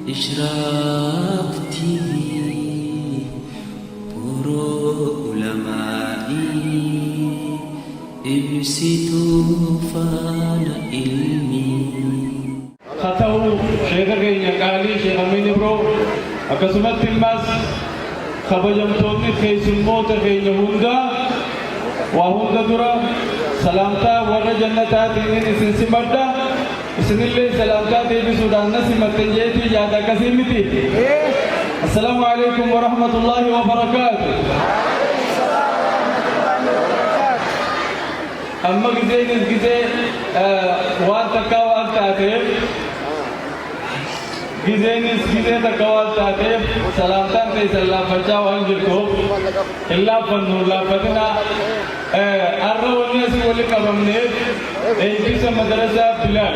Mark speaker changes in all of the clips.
Speaker 1: إشراق تيفي برو علمائي إبسطوا فان علمي
Speaker 2: خطأو شيخ كينيا قالي شيخ أمين برو أكسمت الماس خبجم تومي خيس الموت خينيا هندا وهندا درا سلامتا ورا جنتا دينين إسن سمردا إسن اللي سلامتا ديبي سودان نسمت تنجيتي جادا كسيمتي السلام عليكم ورحمة الله وبركاته أما جزء وان تكاوان تاتيب جزء تكاوان تاتيب سلامتان في سلام فجاء وانجلكو إلا فنور لا فتنا أرى والناس ولي كرمني إيجيس مدرسة بلال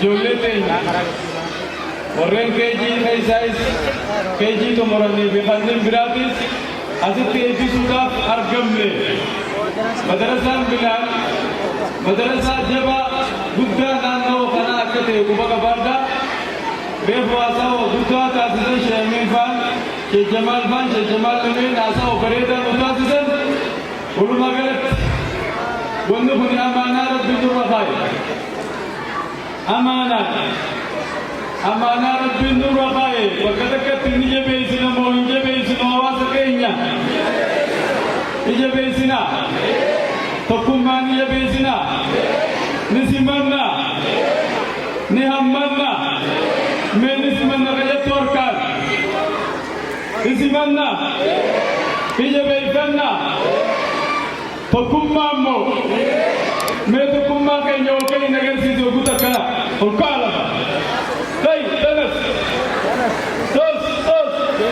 Speaker 2: جولتين ورين كيجي سايز كيجي تمرني بخزن براتيس أزتي إيجيس ودا أرقم لي مدرسة بلال مدرسة جبا بودا نانو خنا أكتة كوبا كباردا بيفواسا وبودا تاسيسن شيمين فان شجمال فان شجمال لمين ناسا وبريدا متاسيسن ولما قالت ونبني أمانة ربي الرخاء أمانة ربي الرخاء وكذا تنجي بيسنا موينجي بيسنا واسكينيا إجا بيسنا تقوماني إجا بيسنا نسمنا نهمنا من نسمنا غير توركال نسمنا إجا بيسنا تقومامو ما تقوما كي يوكي نجر سيزو كتكلا وكالا كي تنس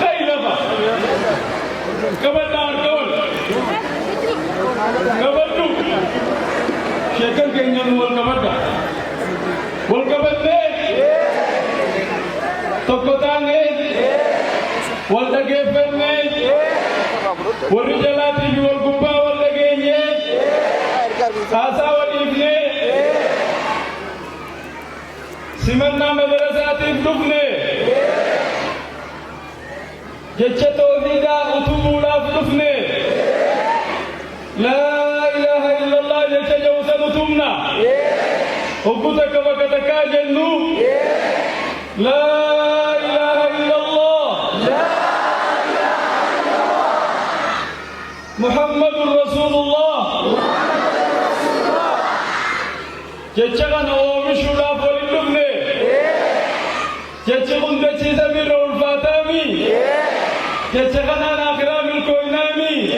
Speaker 2: كي لبا كبدار كول كبدو شكل كينيان والكبدا والكبدة تقطعني والدقيفني والرجالاتي والقبا والدقيني آسا والإبني سمنا مدرساتي بدفني جتش توحيدا أتوبولا بدفني لا إله إلا الله جتش جوسا نتمنا وقتك وقتك جنو لا إله إلا الله محمد رسول الله جتشغن أومشولا فولدمني جتشغن دشي سمير الفاتامي جتشغن أنا أكرام الكوينامي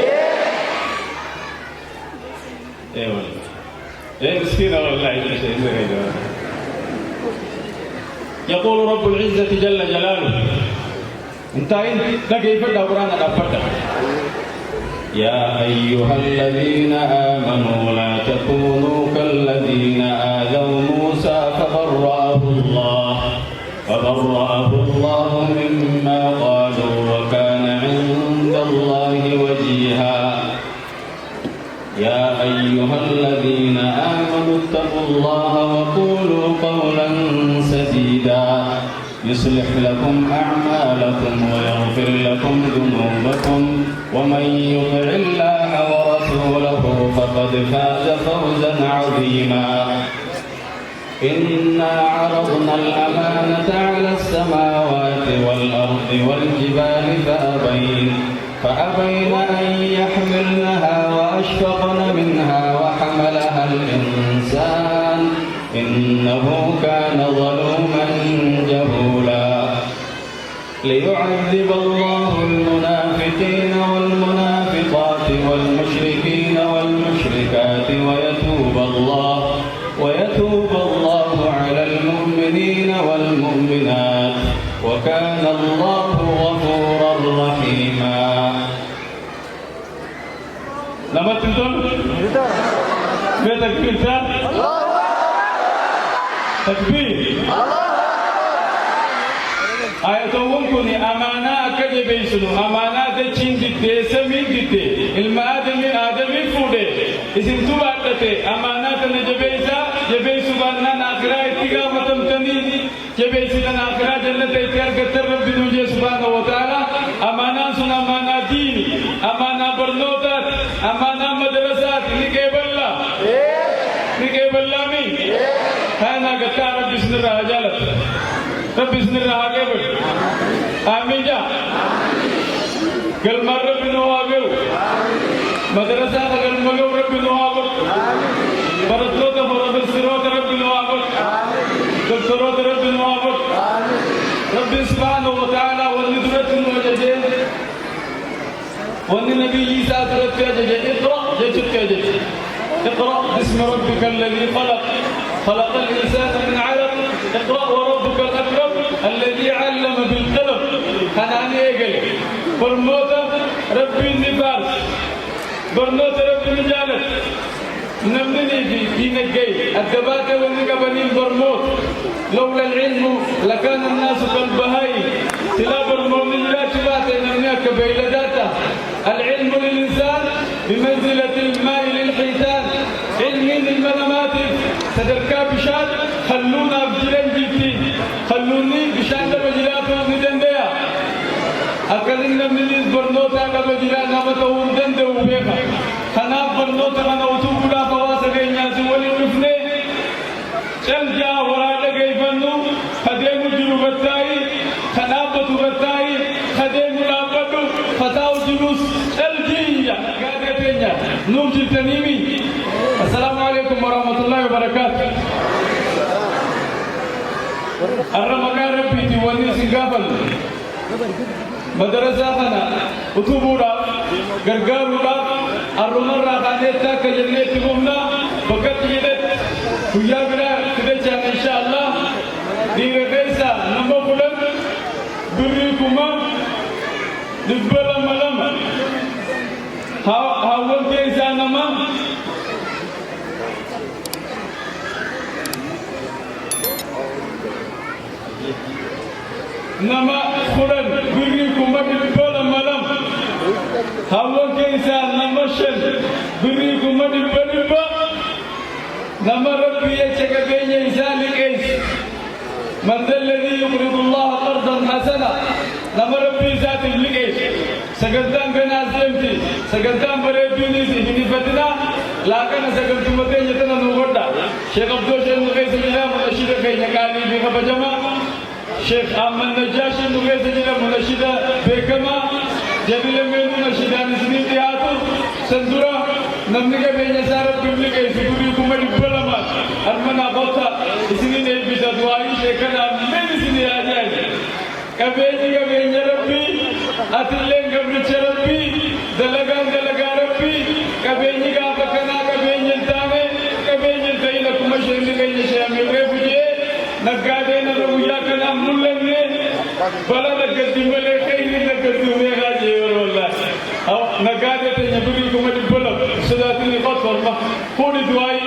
Speaker 2: إيه مسكين والله يقول رب العزة جل جلاله انتهين لقيت الدوران الأفضل يا أيها الذين آمنوا لا تكونوا كالذين آذوا موسى فبرأه الله مما قالوا وكان عند الله وجيها يا أيها الذين آمنوا اتقوا الله وقولوا قولا سديدا يصلح لكم أعمالكم ويغفر لكم ذنوبكم ومن يطع الله ورسوله فقد فاز فوزا عظيما إنا عرضنا الأمانة على السماوات والأرض والجبال فأبين أن يحملنها وأشفقن منها وحملها الإنسان إنه كان ظلوما جهولا ليعذب الله المنافقين والمنافقات والمشركين والمشركات ويتوب الله على المؤمنين والمؤمنات وكان الله غفورا رحيما. لما تنتظر تكبير تكبير آياتهم كوني أمانة كذب يسلو أمانة تشين دتة سمين دتة المادمي آدمي فودة إذن تبعته أمانة نجبيزا جبي سبحانه آخرة اتقام تمتني جبي سبحانه آخرة جنة اتقام كتر رب نوجه سبحانه وتعالى أمانة سنا أمانة دين أمانة برنوتات أمانة مدرسات نكيب الله مين هانا قطع رب بسم الله جالت رب بسم الله قبل آمين جا قل مر رب نواقل مدرسة قل مقو رب نواقل برطلوت فرد السروت رب نواقل قل سروت رب نواقل رب سبحانه وتعالى والندرة الوجدين والنبي عيسى ترك جديد اقرأ جديد اقرأ باسم ربك الذي خلق الإنسان من علق اقرأ وربك الأكرم الذي علم بالقلم هناني ايقل برموت ربي النفاس برموت ربي نجالت نمني في نجي الدبات والنقبنين برموت لولا العلم لكان الناس كالبهائم تلا برموت لا تبات نمنيك بيلداتا العلم للإنسان بمنزلة الماء للحيتان علم للمنامات تدركا بشان خلونا بجلن جيتي خلوني بشان بجلاتو ندنديا أكلنا من البرنوتا كبجلان نمتهم دندو بيخا خنا برنوتا خنا وتوبلا فواسا نازو وللنفني شلجا ورادا كيفنو خديم جلوبتاي خنابة بتاي خديم لابدو فتاو جلوس الجية قادتين نوم جلتنيمي السلام عليكم ورحمة الله وبركاته الرمقان ربي تيواني سنقابل مدرسة خنا أتوبورا غرغارورا الرمر راقانيتا كجنة تقومنا بكت جدت ويا بنا كدتشان إن شاء الله دير غيسا نمو بلن بريكما نبلا ملما هاول كيسا نما نما خلن بريكما نبلا ملما هاول كيسا نما شل بريكما نبلا نما ربي يشك بين ذلك إيش من ذا الذي يقرض الله قرضا حسنا نما ربي ذات الإيش سجدان بنازلتي سجدان بريدوني سيدي فتنا لكن سجدت متى يتنا نوغدا شيخ عبد الشيخ مغيث الله منشد كي نكالي بيخ بجما شيخ أحمد نجاشي مغيث الله منشد بيكما جبل من منشدان سنين تياتو سندورا نمنيك بين سارب بملك سيدي كمر بلما أرمنا بوتا سنين بيتا دواي شيخنا من سنين أجاي كبيني ربي أتلين قبل ربي دلقان ربي كبيني كابكنا كبيني التامي كبيني التايلة كمشي لكي شامي رفجي نقادين رويا كنا ملني بلا نقدم لكي نقدم غاجي والله أو نقادين يبري كمدي بلا سداتني خطر ما كوني دواي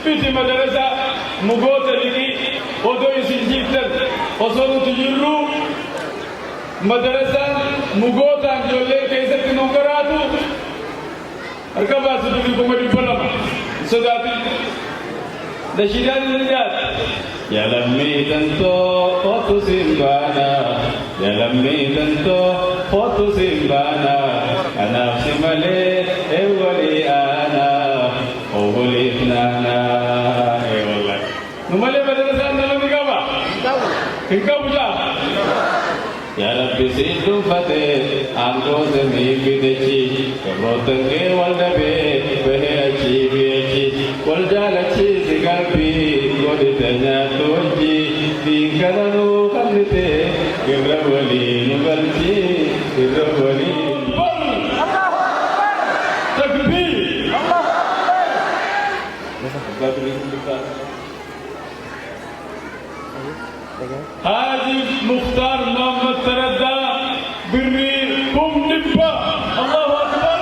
Speaker 2: بيتي مدرسة مغوطة لكي ودوي سنجيبتر وصولو تجيرو مدرسة مغوطة جولي كيسة نوكراتو أركبا سدوكي كمدي بلا سداتي نشيدان الرجال يا لمي تنتو فوتو سيمبانا يا لمي تنتو فوتو سيمبانا أنا سمالي أولي أنا أولي فنانا أي والله نمالي مدرسة نلمي كابا كنكا بجا يا ربي سيدو فتح آنكو زمي بدچي كبروتنگي والنبي بهي بيچي والجالچي زغالبي قد تنيا توجي دينكرنو خلته غرولي نبلچي غرولي تكبير هذه مختار محمد تردى بري قم نبا الله أكبر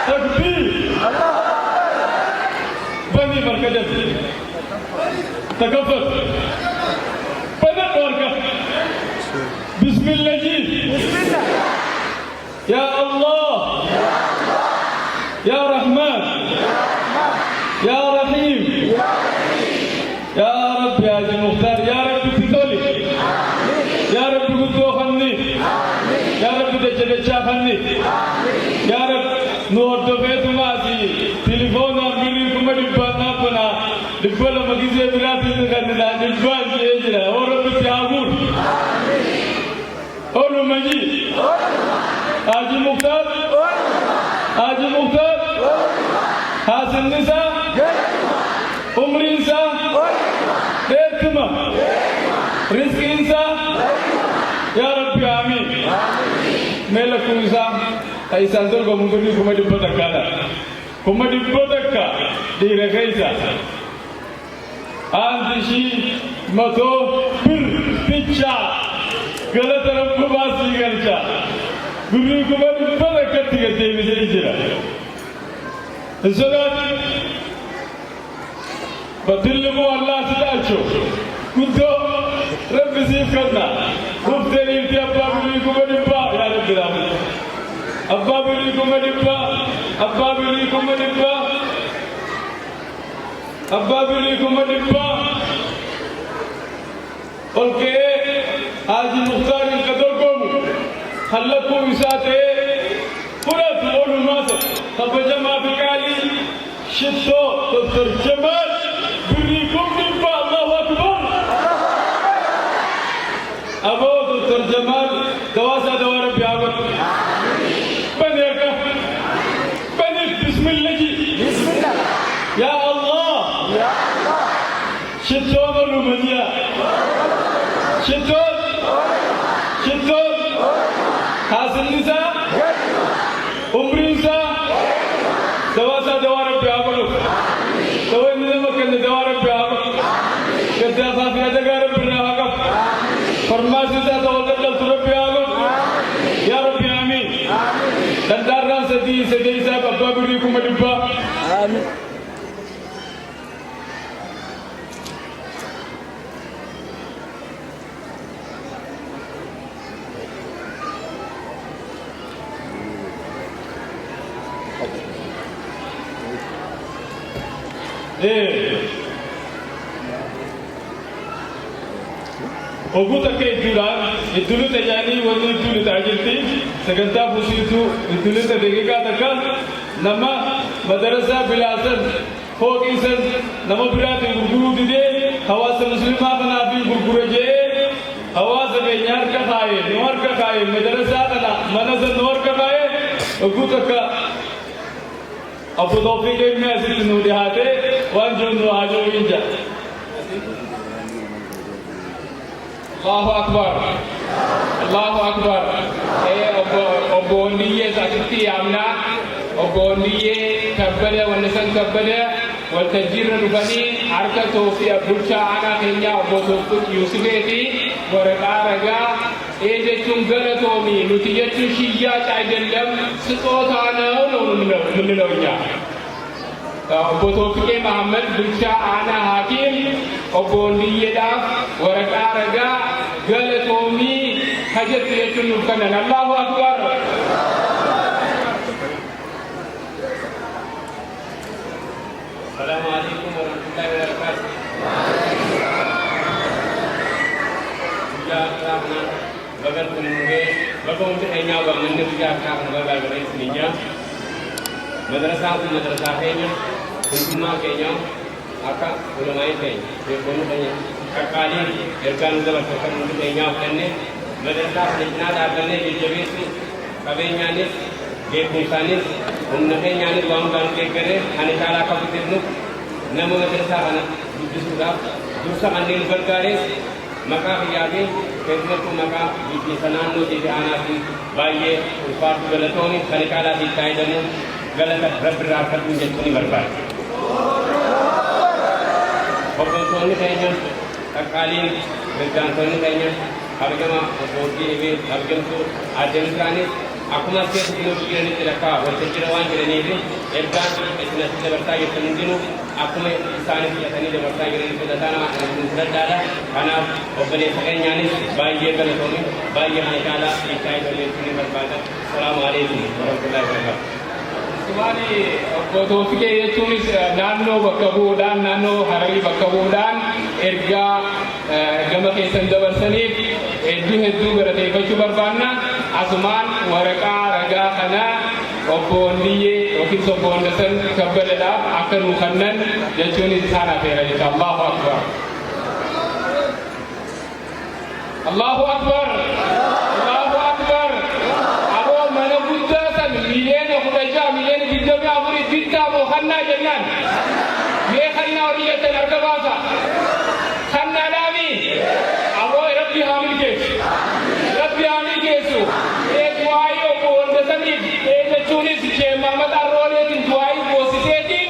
Speaker 2: تكبير بني مركز تكفر بدأ ورقة بسم الله جيد يا الله يا رحمن يا رحيم سلام الفان جيجنا ورب تعبون قولوا مجيد حاجي مختار حاجي مختار حسن النساء عمر إنسان ديرتما رزق إنسان يا رب آمين ملك إنسان إنسان دول بمدري كم دبّتك كذا كم دبّتك دير كيسا آندشي ماتو بير بيتشا غلط رب باسي غلطا gurri kuma dubba katti gatte bisai jira zagat badilmu Allah sidacho kunto rabbi sifna gubtani inti abba gurri kuma dubba ya rabbi rahmat abba gurri kuma dubba abba gurri kuma dubba abba gurri kuma dubba olke haji mukhtar qadar komu خلقوا وساته قرات أولو ماسة خبجما بكالي شتو تترجمة بريكم نبا الله أكبر أبو تترجمة دواسة دوارة بيابر بنيك بنيك بسم الله بسم الله يا الله يا الله شتو أولو مجيا شتو شتو حاصل نساء عمر نساء دواسة دوار بيابلو سوى نظام كن دوار بيابل كذا صافي هذا كارب براهك فرماس نساء توقف لطر بيابل يا رب آمين دندارنا سدي ساب أبا بريكم مدبا آمين Oguta ke idulu tajani wani idulu tajilti saganta busitu idulu tadega taka nama madrasa bilasan hogisan nama birate guru dide hawas muslima bana bi guru je hawas be nyar ka khaye madrasa kana manazan nor ka khaye oguta ka abu tawfiq में असित नूरे हाथे वन जो नो आजो इंजा Allahu Akbar oboniye sakiti amna oboniye kabbala wanasan kabbala والتجير البني حركة في أبوشا أنا كنيا أبوسوك يوسفيتي ورقا رقا إيه تنقل تومي نتيجة شيئا تعدلم سقوطانا من لونيا أبوسوك محمد بوشا أنا حاكم أبونية داف ورقا رقا قل تومي حجت يتنقل الله أكبر السلام عليكم ورحمة الله وبركاته. Ya karena bagan penunggu, bagan untuk hanya bangun ni ya karena bagan beres ninya. Madrasah tu madrasah kenya, hukumah kenya, akak ulama kenya. Dia pun kenya. Kakali erkan dalam sekarang untuk kenya kenya. Madrasah ninya dah kenya di Jawa kabenya ni. Kepusanis, umnahnya ni bang bang kekere, ane cara kapitirnu, namun madrasah ana sudah, dosa anil bergaris, maka hiabi, kerana maka di sanan nu jadi anak di bayi, upar galatoni, kali kala di kaidanu, galata berberakat menjadi puni berbat. Pokoknya kayaknya, kali bergantung kayaknya, harga bodi ini, harga tu ada misalnya. Aku masih sebelum kira ni teraka, waktu kirawan kira ni erkan esna sudah bertanya penundinu, aku misalnya tadi dia bertanya kira ni sudah tanah, sudah darah, karena opini saya nyanis, bayi kalau kami, bayi hanya kala ikai dari sini berbadan. Assalamualaikum warahmatullahi wabarakatuh. Semari foto fikir tulis nano bakabudan, nano hari bakabudan, erga gama kesan dabar sanib, edu berarti baju berbana. Asuman waraka raga kana obondiye wakil sobondasan kabbalada akan mukhannan yachuni sana fera Allahu akbar
Speaker 3: Allahu Akbar. Allahu Akbar. Abo mana Buddha san milena kudaja milena biddawi amuri bitta mo khanna jannan. Ye khanna oriyata narkabasa. Khanna nami. Abo Rabbi hamil ke. Rabbi hamil kesu. E duayo ko onda sani e na chunis che Muhammad arrole tin duai ko sitetin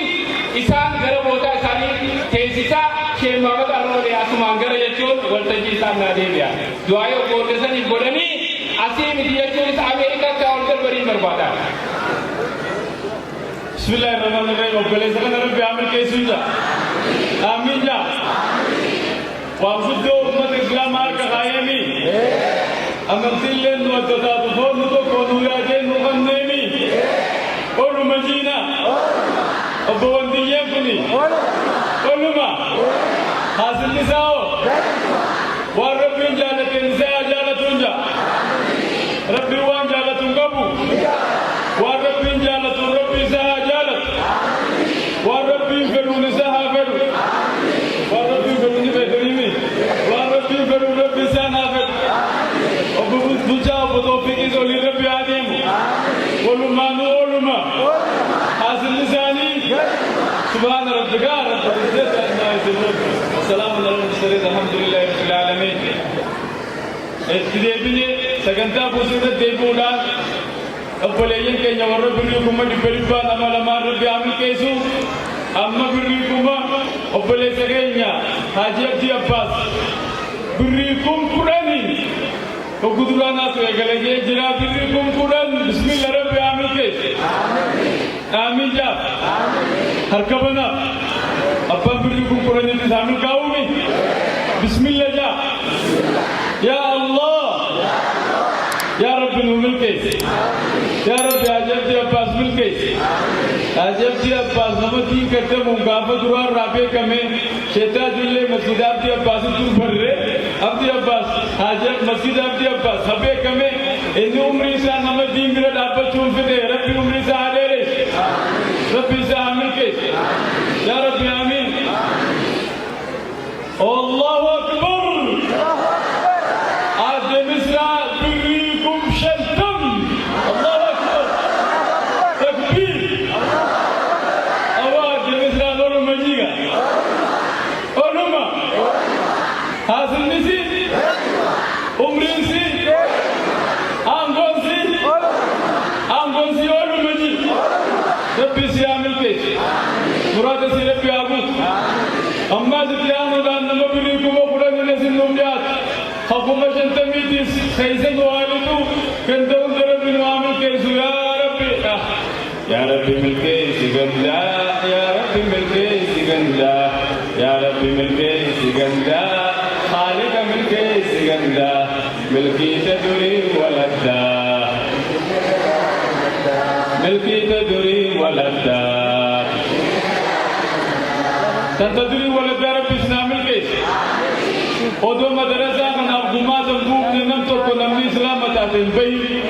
Speaker 3: isan gar bota sani tesisa che Muhammad arrole asman gar yachun waltaji isan na deya. Duayo ko onda sani bodani asim dia chunis Amerika ka order bari barbada.
Speaker 2: Bismillahirrahmanirrahim. Obbole sakana Rabbi hamil kesu ja. Amin ja. وأفضل أمة الإسلام هارك خايمي أمرتلين وتتاطفون نتوكونوا يا جين مغنمي قولوا مجينا أبوان ديانكني قولوا ما حاصل نساء والرب جالة نساء جالة جا ربي وان جالة قبو والرب جالة رب نساء جالة والرب فرو نساء فرو والرب فرو نساء وربي فرو ربي سانافت أبو بوجا أبو توفيق زولي ربي عديم ولما نولما حاصل لساني سبحان ربك رب العزة عما يصفون والسلام على المرسلين الحمد لله رب العالمين. إتدابني سكنتا بوسيدة ديبولا أبوليين كي نور بريكم دبريبان أما ربي عامل كيسو أما بريكم أبولي سكينيا حاجي أبدي أباس بريكم قراني وقدرانا سويغلجي جرا بريكم قران بسم الله ربي عامل كيس آمين جا هركبنا أبا بريكم قراني نسامل كاومي بسم الله جا يا الله يا رب نومل كيس يا رب عجبتي أباس مل كيس عجبتي أباس نمتي کرتے مقافت روار رابع کمیں شیطہ جلے مسجدات دی أباس تور بھر رہے عبدی عباس حاجت مسجد عبدی عباس حبے کمیں انہی عمری سا نمت دین گرد آپ چون فتے ربی عمری سا آلے رہے ربی سا عامل کیس یا ربی آمین اللہ اکبر آدم اسرائیل بریکم شلتم اللہ اکبر تکبیر آواز اسرائیل اور مجیگا علماء حاصل نسی عمرین سی آنگون سی علم مجی ربی سی عامل کیس مراد سی ربی آگوت اما ستیانو دان نمو بریکم و قرآن نسی نومیات حکومت شنتمیتیس خیسن و آلتو کنترون ربی نو عامل کیسو یا ربی ملکی سگندا یا ربی ملکی سگندا یا ربی ملکی سگندا خالق ملکی سگندا ملکی تدری ولدا ملکی تدری ولدا تدری ولدا ربی اسلام ملکی ودو مدرسة من أبوما زنبوك نم تركو نمني إسلام متاتين بي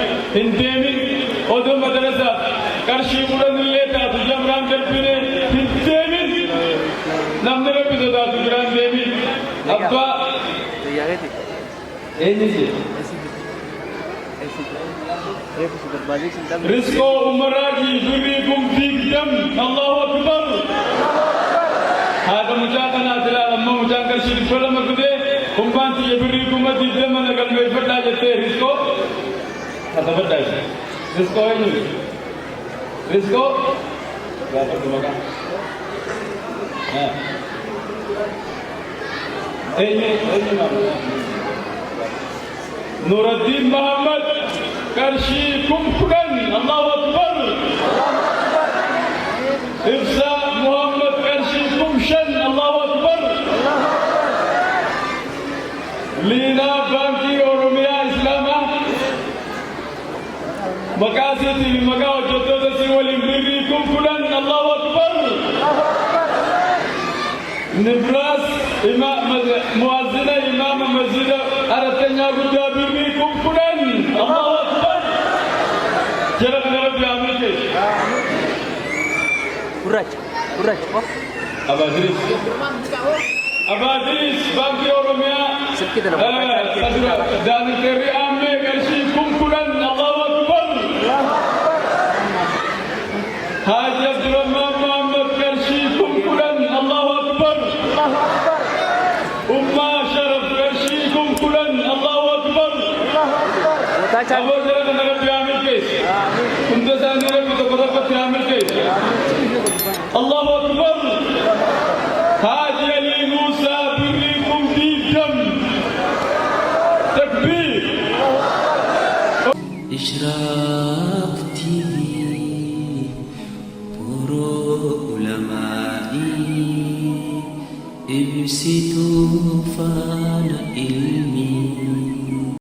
Speaker 2: انتيمي ودو مدرسة كرشي قرن الليتا تجمران كالبيني انتيمي نمني ربي زدا تجران ديمي أبوا ايه نجي رزقو أمراجي ذريكم فيك دم الله أكبر هذا مجاقنا تلا أما مجاقنا شريف ولا مقدي kumpanti yebiriku mati zaman akan berfirda jete risko kata berda risko ini risko berapa tu makan ini Nuruddin Muhammad Karshi Kumpuran Allahu Akbar Ifsa Muhammad Karshi Kumshan Allahu Akbar Leena बांकी और मिया इस्लामा मकासी थी मकाओ जो तो दसी वाली बिरी कुंकुलन अल्लाह अकबर निब्रास इमाम मुअज्जिना इमाम मस्जिद अरतन्या गुदा बिरी कुंकुलन अल्लाह अकबर जरा रब आमीन के उरज oh अब अदरिस أباديس بانكي أوروميا دان الكري آمي قرشيكم كلن الله أكبر حاج عبد الرحمن محمد قرشيكم كلن الله أكبر أمة شرف قرشيكم كلن الله أكبر أبو جرد نربي عامل كيس كنت ساني ربي تقربت عامل كيس الله أكبر حاجي علي موسى بريكم في الدم تكبير
Speaker 1: إشراق TV Puro Ulama'i ABC